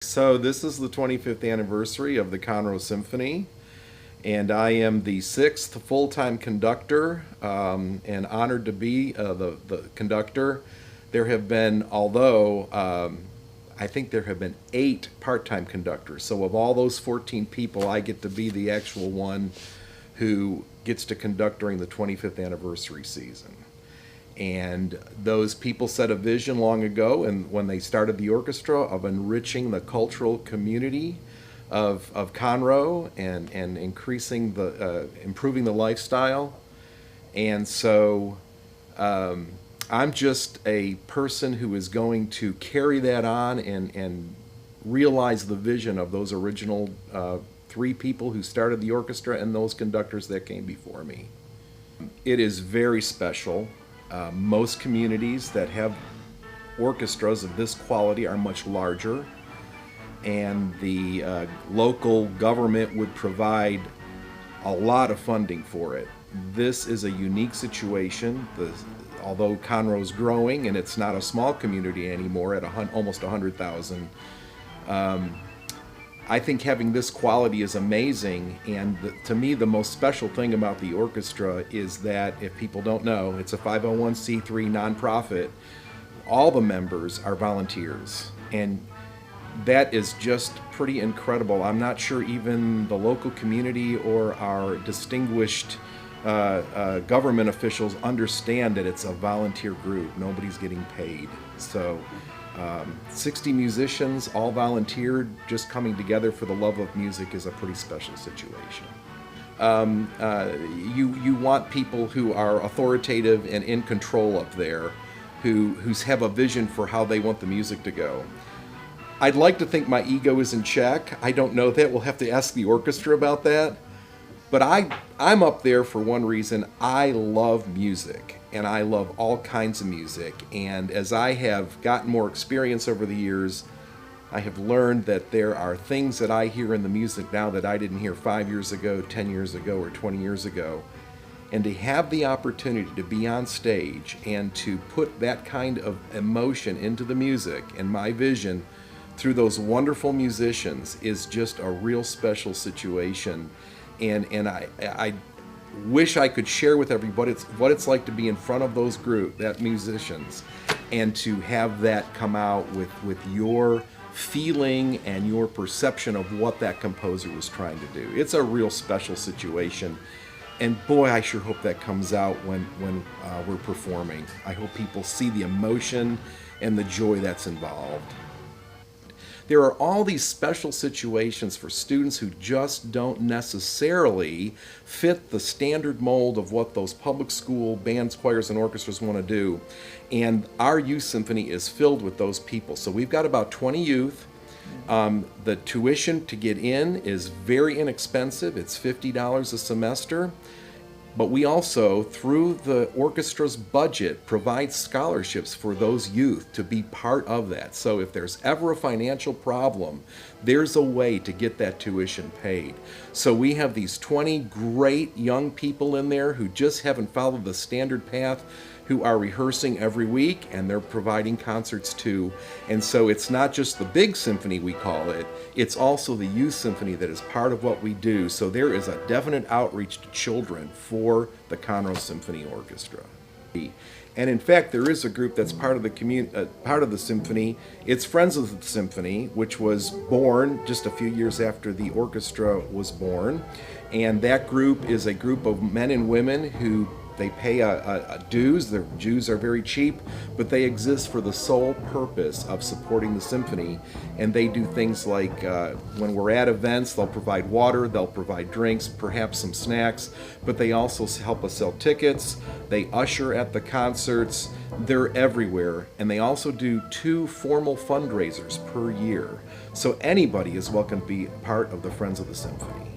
So this is the 25th anniversary of the Conroe Symphony, and I am the sixth full-time conductor, and honored to be the conductor. There have been, although I think there have been 8 part-time conductors. So of all those 14 people, I get to be the actual one who gets to conduct during the 25th anniversary season. And those people set a vision long ago, and when they started the orchestra, of enriching the cultural community of Conroe and increasing improving the lifestyle. And so I'm just a person who is going to carry that on and realize the vision of those original 3 people who started the orchestra and those conductors that came before me. It is very special. Most communities that have orchestras of this quality are much larger, and the local government would provide a lot of funding for it. This is a unique situation. Although Conroe's growing and it's not a small community anymore at almost 100,000, I think having this quality is amazing, and to me the most special thing about the orchestra is that, if people don't know, it's a 501c3 nonprofit. All the members are volunteers, and that is just pretty incredible. I'm not sure even the local community or our distinguished government officials understand that it's a volunteer group. Nobody's getting paid. So 60 musicians, all volunteered, just coming together for the love of music is a pretty special situation. You want people who are authoritative and in control up there, who have a vision for how they want the music to go. I'd like to think my ego is in check. I don't know that. We'll have to ask the orchestra about that. But I'm up there for one reason. I love music, and I love all kinds of music. And as I have gotten more experience over the years, I have learned that there are things that I hear in the music now that I didn't hear 5 years ago, 10 years ago, or 20 years ago. And to have the opportunity to be on stage and to put that kind of emotion into the music and my vision through those wonderful musicians is just a real special situation. And I wish I could share with everybody what it's like to be in front of those musicians, and to have that come out with your feeling and your perception of what that composer was trying to do. It's a real special situation, and boy, I sure hope that comes out when we're performing. I hope people see the emotion and the joy that's involved. There are all these special situations for students who just don't necessarily fit the standard mold of what those public school bands, choirs, and orchestras want to do. And our youth symphony is filled with those people. So we've got about 20 youth. The tuition to get in is very inexpensive. It's $50 a semester. But we also, through the orchestra's budget, provide scholarships for those youth to be part of that. So if there's ever a financial problem, there's a way to get that tuition paid. So we have these 20 great young people in there who just haven't followed the standard path, who are rehearsing every week, and they're providing concerts too. And so it's not just the big symphony, we call it, it's also the youth symphony that is part of what we do. So there is a definite outreach to children for the Conroe Symphony Orchestra. And in fact, there is a group that's part of the symphony. It's Friends of the Symphony, which was born just a few years after the orchestra was born. And that group is a group of men and women who they pay a dues. Their dues are very cheap, but they exist for the sole purpose of supporting the symphony. And they do things like, when we're at events, they'll provide water, they'll provide drinks, perhaps some snacks, but they also help us sell tickets. They usher at the concerts. They're everywhere. And they also do 2 formal fundraisers per year. So anybody is welcome to be part of the Friends of the Symphony.